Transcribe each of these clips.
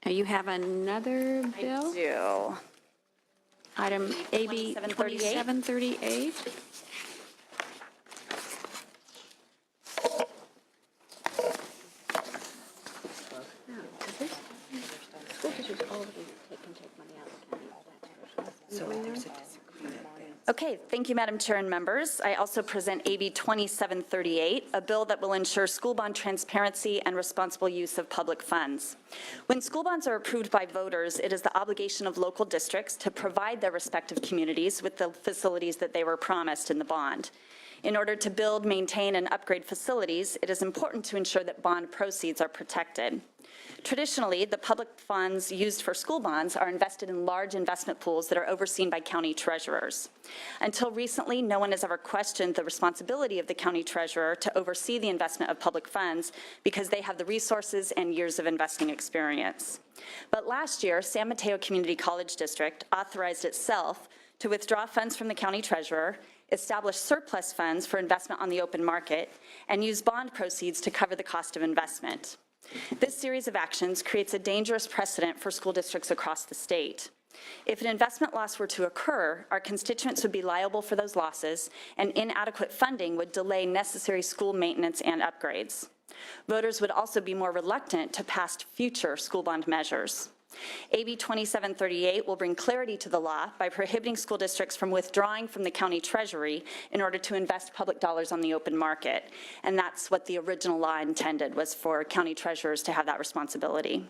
Now you have another bill, I do. item AB 2738. 2738. Okay, thank you, Madam Chair and members. I also present AB 2738, a bill that will ensure school bond transparency and responsible use of public funds. When school bonds are approved by voters, it is the obligation of local districts to provide their respective communities with the facilities that they were promised in the bond. In order to build, maintain, and upgrade facilities, it is important to ensure that bond proceeds are protected. Traditionally, the public funds used for school bonds are invested in large investment pools that are overseen by county treasurers. Until recently, no one has ever questioned the responsibility of the county treasurer to oversee the investment of public funds because they have the resources and years of investing experience. But last year, San Mateo Community College District authorized itself to withdraw funds from the county treasurer, establish surplus funds for investment on the open market, and use bond proceeds to cover the cost of investment. This series of actions creates a dangerous precedent for school districts across the state. If an investment loss were to occur, our constituents would be liable for those losses, and inadequate funding would delay necessary school maintenance and upgrades. Voters would also be more reluctant to pass future school bond measures. AB 2738 will bring clarity to the law by prohibiting school districts from withdrawing from the county treasury in order to invest public dollars on the open market. And that's what the original law intended, was for county treasurers to have that responsibility.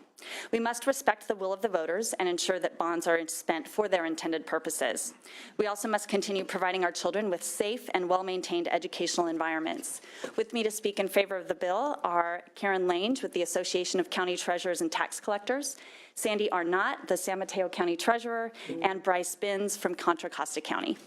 We must respect the will of the voters and ensure that bonds are spent for their intended purposes. We also must continue providing our children with safe and well-maintained educational environments. With me to speak in favor of the bill are Karen Lange with the Association of County Treasurers and Tax Collectors, Sandy Arnott, the San Mateo County Treasurer, and Bryce Binns from Contra Costa County.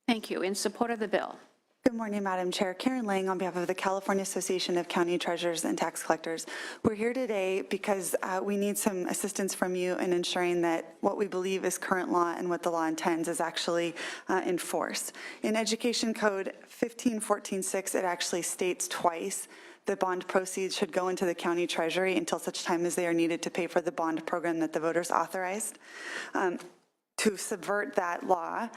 Thank you. In support of the bill. Good morning, Madam Chair. Karen Lang on behalf of the California Association of County Treasurers and Tax Collectors. We're here today because we need some assistance from you in ensuring that what we believe is current law and what the law intends is actually enforced. In Education Code 1514.6, it actually states twice that bond proceeds should go into the county treasury until such time as they are needed to pay for the bond program that the voters authorized. To subvert that law,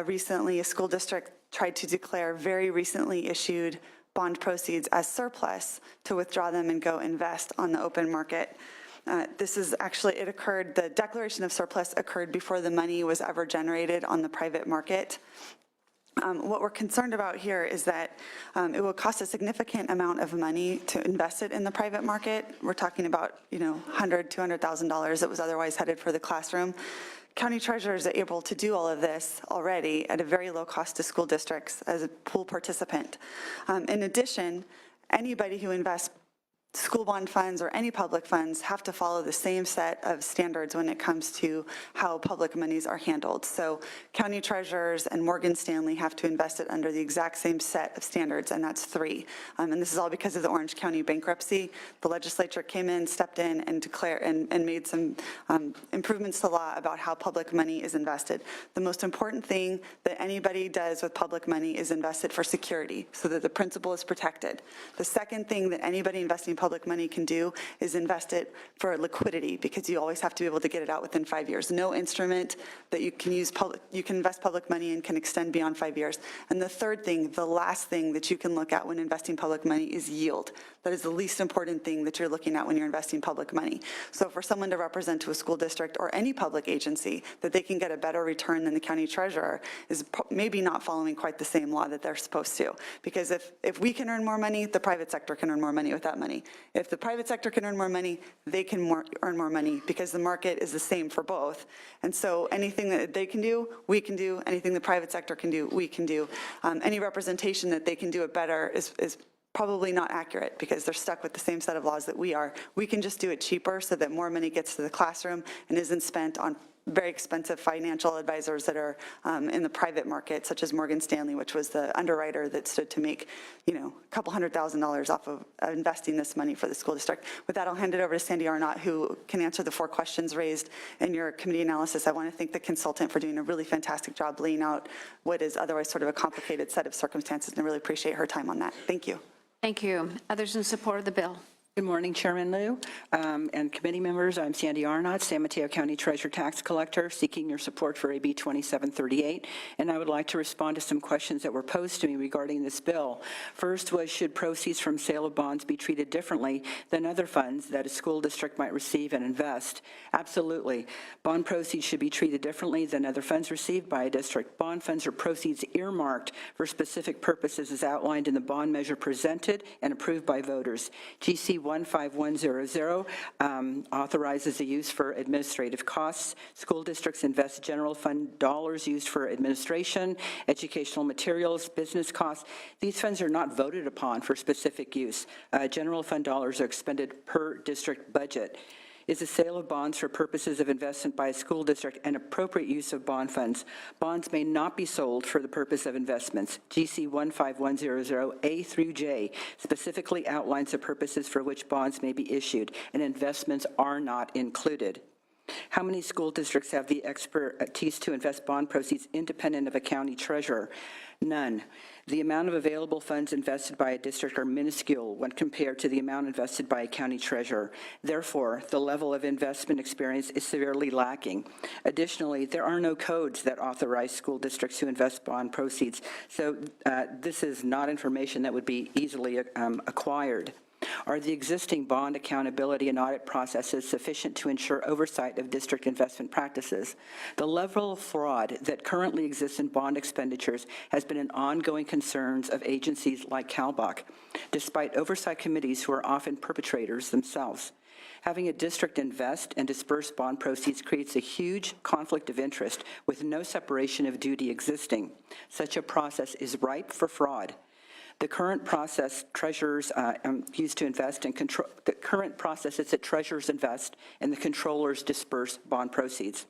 recently a school district tried to declare very recently issued bond proceeds as surplus to withdraw them and go invest on the open market. This is actually, it occurred, the declaration of surplus occurred before the money was ever generated on the private market. What we're concerned about here is that it will cost a significant amount of money to invest it in the private market. We're talking about, $100,000, $200,000 that was otherwise headed for the classroom. County treasurers are able to do all of this already at a very low cost to school districts as a pool participant. In addition, anybody who invests school bond funds or any public funds have to follow the same set of standards when it comes to how public monies are handled. So county treasurers and Morgan Stanley have to invest it under the exact same set of standards, and that's 3. And this is all because of the Orange County bankruptcy. The legislature came in, stepped in, and declared and made some improvements to law about how public money is invested. The most important thing that anybody does with public money is invest it for security so that the principal is protected. The second thing that anybody investing public money can do is invest it for liquidity, because you always have to be able to get it out within 5 years. No instrument that you can use you can invest public money in can extend beyond 5 years. And the third thing, the last thing that you can look at when investing public money is yield. That is the least important thing that you're looking at when you're investing public money. So for someone to represent to a school district or any public agency that they can get a better return than the county treasurer is maybe not following quite the same law that they're supposed to. Because if we can earn more money, the private sector can earn more money with that money. If the private sector can earn more money, they can earn more money, because the market is the same for both. And so anything that they can do, we can do. Anything the private sector can do, we can do. Any representation that they can do it better is probably not accurate, because they're stuck with the same set of laws that we are. We can just do it cheaper so that more money gets to the classroom and isn't spent on very expensive financial advisors that are in the private market, such as Morgan Stanley, which was the underwriter that stood to make, a couple $100,000 off of investing this money for the school district. With that, I'll hand it over to Sandy Arnott, who can answer the 4 questions raised in your committee analysis. I want to thank the consultant for doing a really fantastic job laying out what is otherwise sort of a complicated set of circumstances, and I really appreciate her time on that. Thank you. Thank you. Others in support of the bill? Good morning, Chairman Liu and committee members. I'm Sandy Arnott, San Mateo County Treasurer Tax Collector, seeking your support for AB 2738. And I would like to respond to some questions that were posed to me regarding this bill. First was, should proceeds from sale of bonds be treated differently than other funds that a school district might receive and invest? Absolutely. Bond proceeds should be treated differently than other funds received by a district. Bond funds are proceeds earmarked for specific purposes as outlined in the bond measure presented and approved by voters. GC 15100 authorizes the use for administrative costs. School districts invest general fund dollars used for administration, educational materials, business costs. These funds are not voted upon for specific use. General fund dollars are expended per district budget. Is the sale of bonds for purposes of investment by a school district an appropriate use of bond funds? Bonds may not be sold for the purpose of investments. GC 15100A through J specifically outlines the purposes for which bonds may be issued, and investments are not included. How many school districts have the expertise to invest bond proceeds independent of a county treasurer? None. The amount of available funds invested by a district are minuscule when compared to the amount invested by a county treasurer. Therefore, the level of investment experience is severely lacking. Additionally, there are no codes that authorize school districts to invest bond proceeds, so this is not information that would be easily acquired. Are the existing bond accountability and audit processes sufficient to ensure oversight of district investment practices? The level of fraud that currently exists in bond expenditures has been an ongoing concern of agencies like CalBOC, despite oversight committees who are often perpetrators themselves. Having a district invest and disperse bond proceeds creates a huge conflict of interest with no separation of duty existing. Such a process is ripe for fraud. The current process treasurers use to invest and control. The current process is that treasurers invest and the controllers disperse bond proceeds.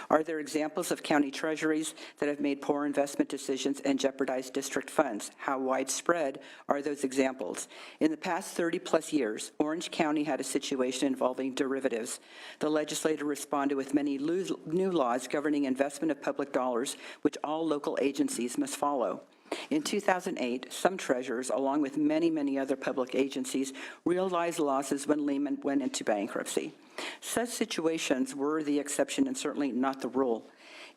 Are there examples of county treasuries that have made poor investment decisions and jeopardized district funds? How widespread are those examples? In the past 30-plus years, Orange County had a situation involving derivatives. The legislature responded with many new laws governing investment of public dollars, which all local agencies must follow. In 2008, some treasurers, along with many other public agencies, realized losses when Lehman went into bankruptcy. Such situations were the exception and certainly not the rule.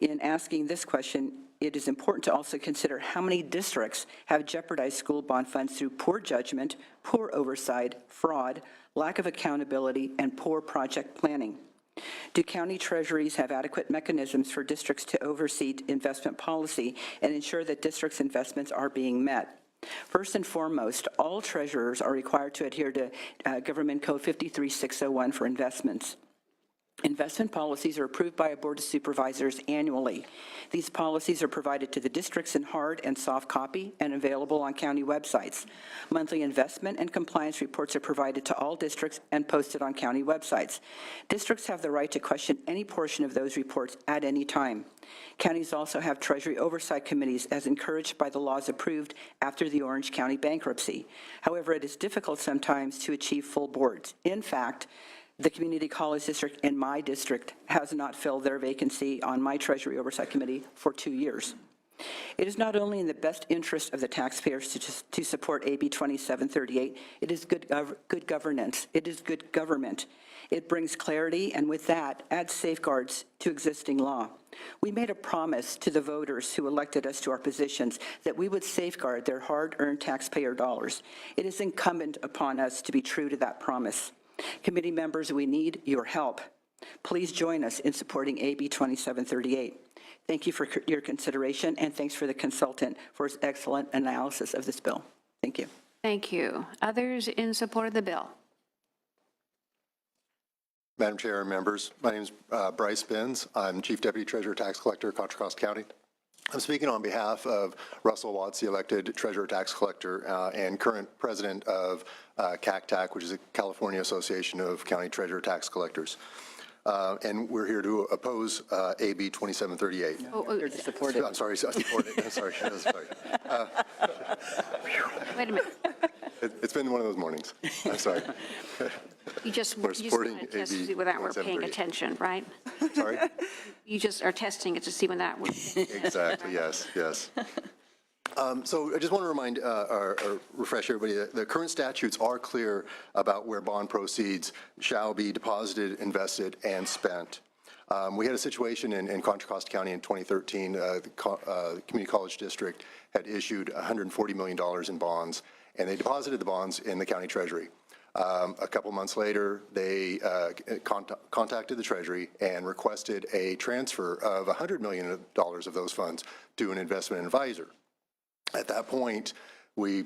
In asking this question, it is important to also consider how many districts have jeopardized school bond funds through poor judgment, poor oversight, fraud, lack of accountability, and poor project planning. Do county treasuries have adequate mechanisms for districts to oversee investment policy and ensure that districts' investments are being met? First and foremost, all treasurers are required to adhere to Government Code 53601 for investments. Investment policies are approved by a board of supervisors annually. These policies are provided to the districts in hard and soft copy and available on county websites. Monthly investment and compliance reports are provided to all districts and posted on county websites. Districts have the right to question any portion of those reports at any time. Counties also have Treasury oversight committees as encouraged by the laws approved after the Orange County bankruptcy. However, it is difficult sometimes to achieve full boards. In fact, the Community College District in my district has not filled their vacancy on my Treasury Oversight Committee for 2 years. It is not only in the best interest of the taxpayers to support AB 2738, it is good governance. It is good government. It brings clarity, and with that, adds safeguards to existing law. We made a promise to the voters who elected us to our positions that we would safeguard their hard-earned taxpayer dollars. It is incumbent upon us to be true to that promise. Committee members, we need your help. Please join us in supporting AB 2738. Thank you for your consideration, and thanks for the consultant for his excellent analysis of this bill. Thank you. Thank you. Others in support of the bill? Madam Chair and members, my name is Bryce Benz. I'm Chief Deputy Treasurer Tax Collector, Contra Costa County. I'm speaking on behalf of Russell Watts, the elected Treasurer Tax Collector and current president of CACTAC, which is a California Association of County Treasurer Tax Collectors. And we're here to oppose AB 2738. Here to support it. I'm sorry, support it. I'm sorry. Wait a minute. It's been one of those mornings. I'm sorry. You just We're want to supporting test to AB see whether we're paying 2738. attention, right? Sorry? You just are testing it to see when that would. Exactly, yes. So I just want to remind or refresh everybody that the current statutes are clear about where bond proceeds shall be deposited, invested, and spent. We had a situation in Contra Costa County in 2013. The Community College District had issued $140 million in bonds, and they deposited the bonds in the county treasury. A couple months later, they contacted the Treasury and requested a transfer of $100 million of those funds to an investment advisor. At that point, we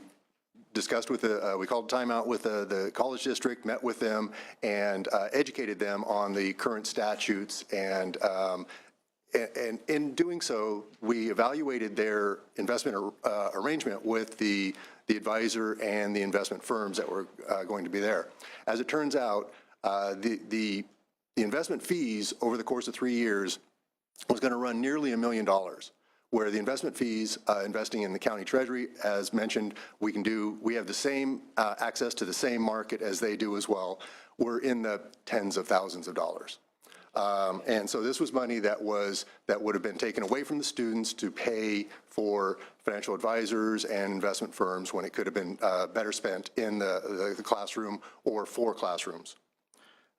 discussed with we called a timeout with the college district, met with them, and educated them on the current statutes. And in doing so, we evaluated their investment arrangement with the advisor and the investment firms that were going to be there. As it turns out, the investment fees over the course of 3 years was going to run nearly $1 million. Where the investment fees, investing in the county treasury, as mentioned, we have the same access to the same market as they do as well. We're in the tens of thousands of dollars. And so this was money that would have been taken away from the students to pay for financial advisors and investment firms when it could have been better spent in the classroom or for classrooms.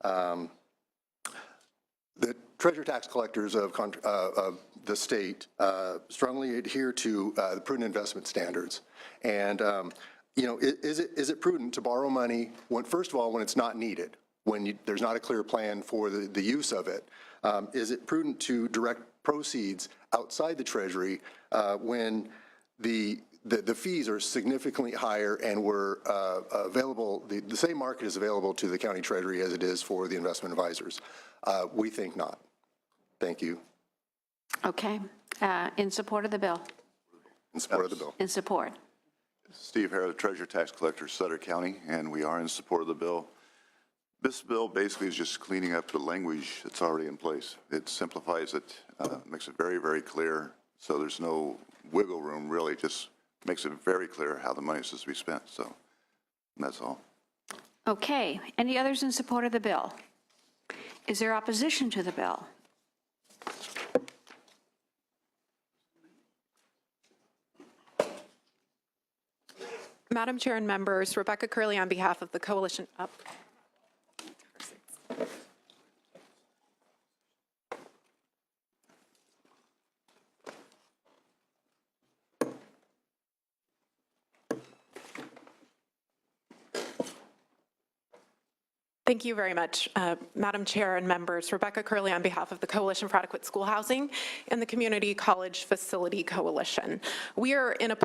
The treasurer tax collectors of the state strongly adhere to the prudent investment standards. And, is it prudent to borrow money when, first of all, when it's not needed, when there's not a clear plan for the use of it? Is it prudent to direct proceeds outside the treasury when the fees are significantly higher and were available, the same market is available to the county treasury as it is for the investment advisors? We think not. Thank you. Okay. In support of the bill? In support of the bill. In support. Steve Hare, the Treasurer Tax Collector, Sutter County, and we are in support of the bill. This bill basically is just cleaning up the language that's already in place. It simplifies it, makes it very, very clear, so there's no wiggle room, really, just makes it very clear how the money is supposed to be spent, so that's all. Okay. Any others in support of the bill? Is there opposition to the bill? Madam Chair and members, Rebecca Curley on behalf of the Coalition Up. Thank you very much, Madam Chair and members. Rebecca Curley on behalf of the Coalition for Adequate School Housing and the Community College Facility Coalition. We are in a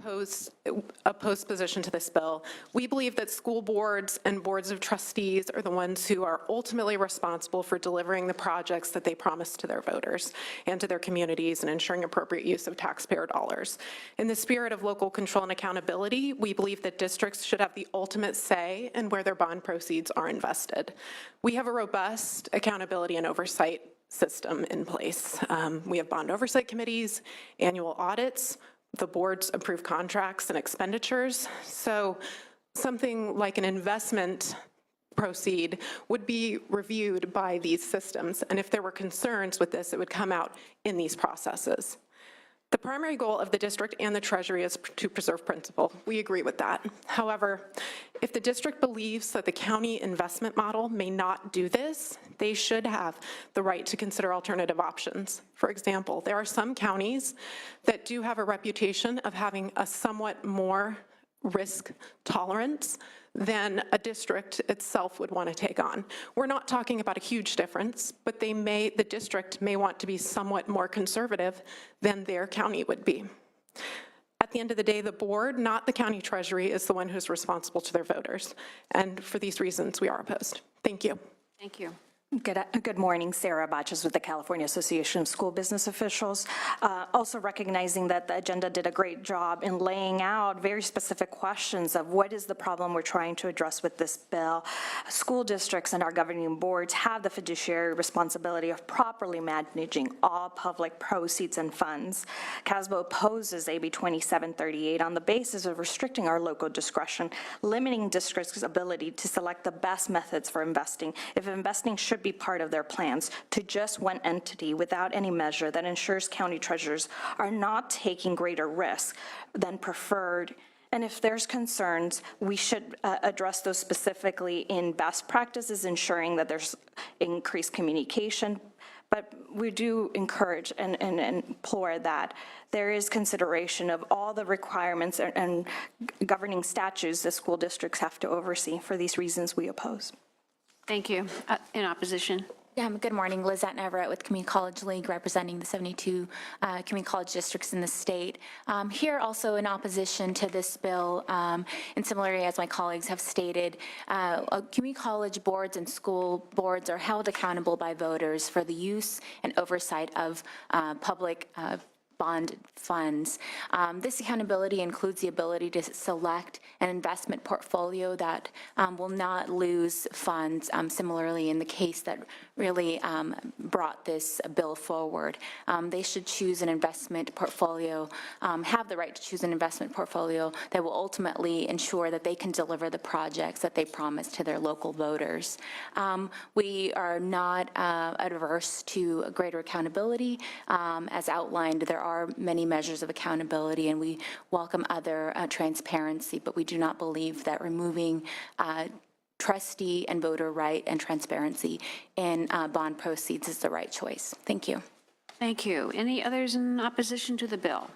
opposed position to this bill. We believe that school boards and boards of trustees are the ones who are ultimately responsible for delivering the projects that they promise to their voters and to their communities and ensuring appropriate use of taxpayer dollars. In the spirit of local control and accountability, we believe that districts should have the ultimate say in where their bond proceeds are invested. We have a robust accountability and oversight system in place. We have bond oversight committees, annual audits, the boards approve contracts and expenditures. So something like an investment proceed would be reviewed by these systems. And if there were concerns with this, it would come out in these processes. The primary goal of the district and the Treasury is to preserve principle. We agree with that. However, if the district believes that the county investment model may not do this, they should have the right to consider alternative options. For example, there are some counties that do have a reputation of having a somewhat more risk tolerance than a district itself would want to take on. We're not talking about a huge difference, but the district may want to be somewhat more conservative than their county would be. At the end of the day, the board, not the county treasury, is the one who's responsible to their voters. And for these reasons, we are opposed. Thank you. Thank you. Good morning, Sarah Batches with the California Association of School Business Officials. Also recognizing that the agenda did a great job in laying out very specific questions of what is the problem we're trying to address with this bill. School districts and our governing boards have the fiduciary responsibility of properly managing all public proceeds and funds. CASBO opposes AB 2738 on the basis of restricting our local discretion, limiting districts' ability to select the best methods for investing. If investing should be part of their plans to just one entity without any measure that ensures county treasurers are not taking greater risk than preferred. And if there's concerns, we should address those specifically in best practices, ensuring that there's increased communication. But we do encourage and implore that there is consideration of all the requirements and governing statutes that school districts have to oversee. For these reasons, we oppose. Thank you. In opposition? Good morning, Lizette Everett with Community College League, representing the 72 community college districts in the state. Here also in opposition to this bill, and similarly as my colleagues have stated, community college boards and school boards are held accountable by voters for the use and oversight of public bond funds. This accountability includes the ability to select an investment portfolio that will not lose funds, similarly in the case that really brought this bill forward. They should choose an investment portfolio, have the right to choose an investment portfolio that will ultimately ensure that they can deliver the projects that they promise to their local voters. We are not adverse to greater accountability. As outlined, there are many measures of accountability, and we welcome other transparency, but we do not believe that removing trustee and voter right and transparency in bond proceeds is the right choice. Thank you. Thank you. Any others in opposition to the bill?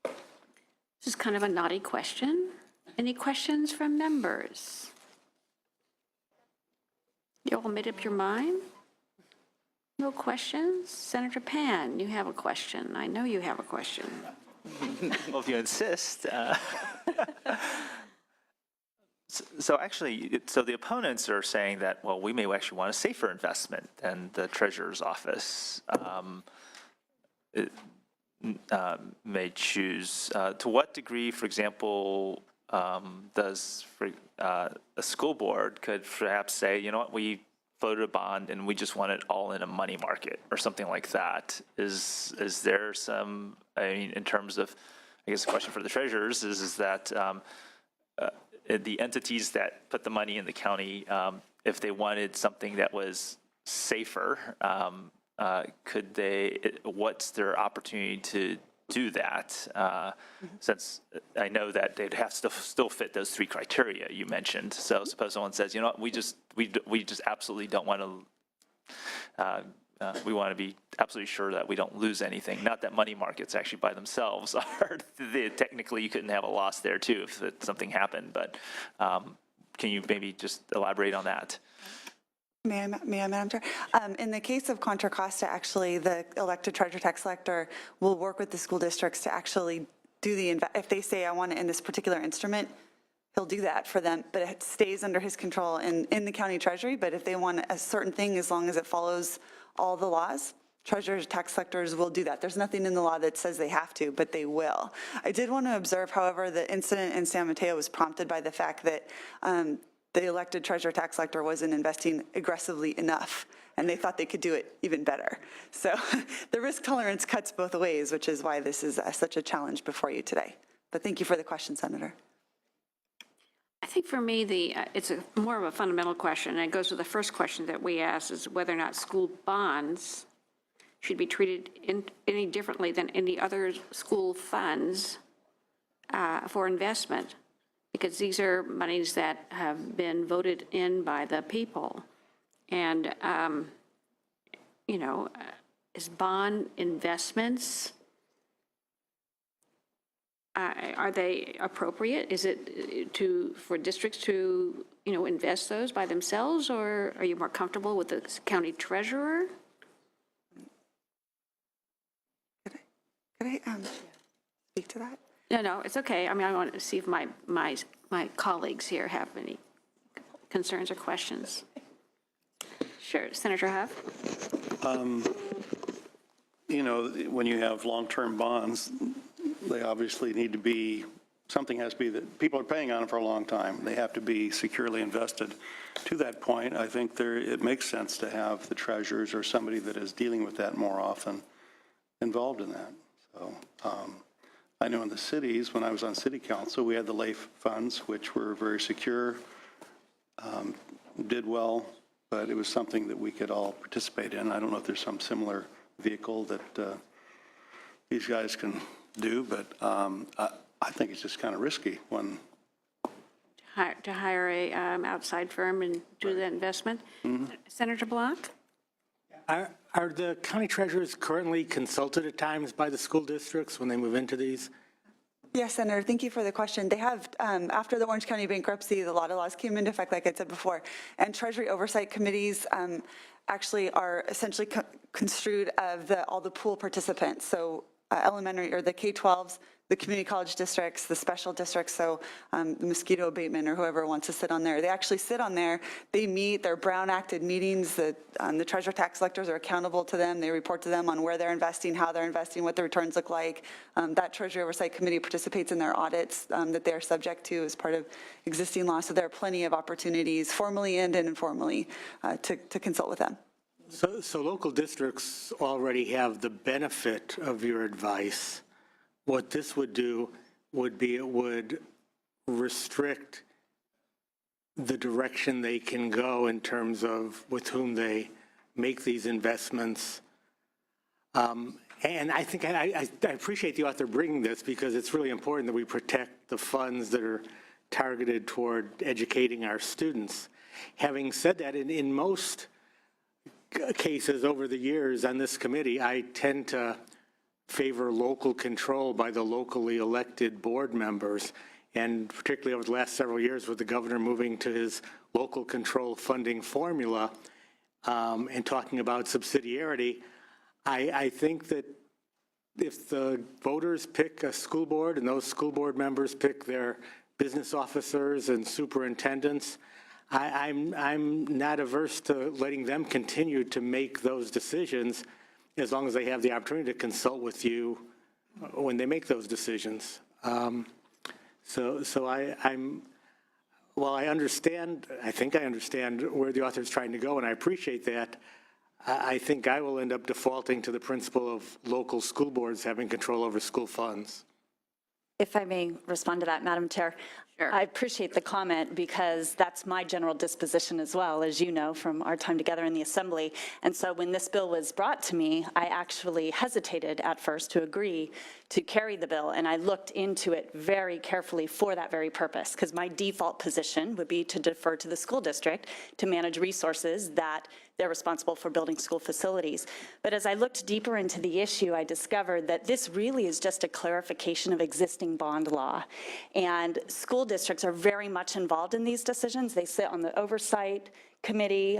This is kind of a naughty question. Any questions from members? You all made up your mind? No questions? Senator Pan, you have a question. I know you have a question. Well, if you insist. So actually, so the opponents are saying that, well, we may actually want a safer investment than the treasurer's office may choose. To what degree, for example, does a school board could perhaps say, you know what, we voted a bond and we just want it all in a money market or something like that? Is there some, I mean, in terms of, I guess the question for the treasurers is that the entities that put the money in the county, if they wanted something that was safer, could they, what's their opportunity to do that, since I know that they'd have to still fit those three criteria you mentioned. So suppose someone says, you know what, we just absolutely don't want to, we want to be absolutely sure that we don't lose anything. Not that money markets actually by themselves are, technically you couldn't have a loss there too if something happened, but can you maybe just elaborate on that? May I, Madam Chair? In the case of Contra Costa, actually, the elected treasurer tax collector will work with the school districts to actually do the, if they say, I want it in this particular instrument, he'll do that for them, but it stays under his control in the county treasury. But if they want a certain thing, as long as it follows all the laws, treasurers, tax collectors will do that. There's nothing in the law that says they have to, but they will. I did want to observe, however, the incident in San Mateo was prompted by the fact that the elected treasurer tax collector wasn't investing aggressively enough, and they thought they could do it even better. So the risk tolerance cuts both ways, which is why this is such a challenge before you today. But thank you for the question, Senator. I think for me, it's more of a fundamental question, and it goes to the first question that we asked, is whether or not school bonds should be treated any differently than any other school funds for investment, because these are monies that have been voted in by the people. And, you know, is bond investments, are they appropriate? Is it for districts to, you know, invest those by themselves, or are you more comfortable with the county treasurer? Could I speak to that? No, it's okay. I mean, I want to see if my colleagues here have any concerns or questions. Sure, Senator Huff. You know, when you have long-term bonds, they obviously need to be, something has to be that people are paying on it for a long time. They have to be securely invested. To that point, I think it makes sense to have the treasurers or somebody that is dealing with that more often involved in that. So I know in the cities, when I was on city council, we had the LAIF funds, which were very secure, did well, but it was something that we could all participate in. I don't know if there's some similar vehicle that these guys can do, but I think it's just kind of risky when. To hire a outside firm and do the investment. Senator Block? Are the county treasurers currently consulted at times by the school districts when they move into these? Yes, Senator, thank you for the question. They have, after the Orange County bankruptcy, the lot of laws came into effect, like I said before, and Treasury oversight committees actually are essentially construed of all the pool participants. So elementary, or the K-12s, the community college districts, the special districts, so the mosquito abatement or whoever wants to sit on there. They actually sit on there. They meet, they're Brown Acted meetings. The treasurer tax collectors are accountable to them. They report to them on where they're investing, how they're investing, what the returns look like. That Treasury Oversight Committee participates in their audits that they're subject to as part of existing law. So there are plenty of opportunities, formally and informally, to consult with them. So local districts already have the benefit of your advice. What this would do would be it would restrict the direction they can go in terms of with whom they make these investments. And I think I appreciate the author bringing this because it's really important that we protect the funds that are targeted toward educating our students. Having said that, in most cases over the years on this committee, I tend to favor local control by the locally elected board members. And particularly over the last several years with the governor moving to his local control funding formula and talking about subsidiarity, I think that if the voters pick a school board and those school board members pick their business officers and superintendents, I'm not averse to letting them continue to make those decisions as long as they have the opportunity to consult with you when they make those decisions. So while I understand, I think I understand where the author is trying to go, and I appreciate that, I think I will end up defaulting to the principle of local school boards having control over school funds. If I may respond to that, Madam Chair. Sure. I appreciate the comment because that's my general disposition as well, as you know, from our time together in the Assembly. And so when this bill was brought to me, I actually hesitated at first to agree to carry the bill, and I looked into it very carefully for that very purpose, because my default position would be to defer to the school district to manage resources that they're responsible for building school facilities. But as I looked deeper into the issue, I discovered that this really is just a clarification of existing bond law. And school districts are very much involved in these decisions. They sit on the oversight committee.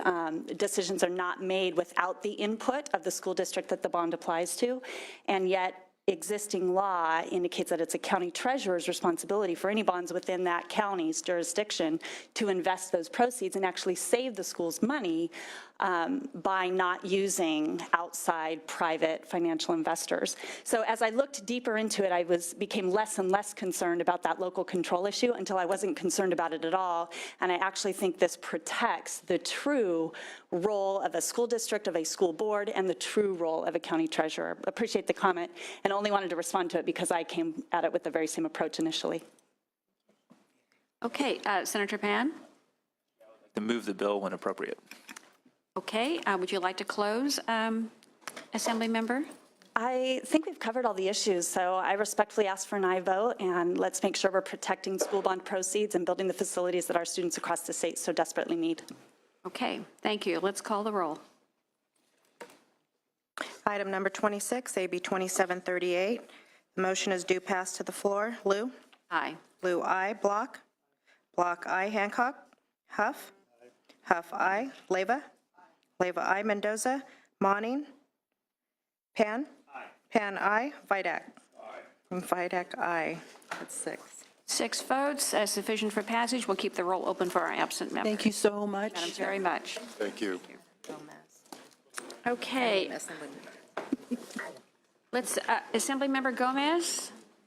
Decisions are not made without the input of the school district that the bond applies to. And yet, existing law indicates that it's a county treasurer's responsibility for any bonds within that county's jurisdiction to invest those proceeds and actually save the schools money by not using outside private financial investors. So as I looked deeper into it, I became less and less concerned about that local control issue until I wasn't concerned about it at all. And I actually think this protects the true role of a school district, of a school board, and the true role of a county treasurer. Appreciate the comment, and only wanted to respond to it because I came at it with the very same approach initially. Okay, Senator Pan? To move the bill when appropriate. Okay, would you like to close, Assembly Member? I think we've covered all the issues, so I respectfully ask for an aye vote, and let's make sure we're protecting school bond proceeds and building the facilities that our students across the state so desperately need. Okay, thank you. Let's call the roll. Item number 26, AB 2738. The motion is due pass to the floor. Lou? Aye. Lou, aye. Block? Block, aye. Hancock? Huff? Huff, aye. Leyva? Leyva, aye. Mendoza? Monning? Pan? Aye. Pan, aye. Vidak? Aye. Vidak, aye. That's 6. 6 votes, sufficient for passage. We'll keep the roll open for our absent members. Thank you so much. Madam, very much. Thank you. Okay. Let's, Assembly Member Gomez?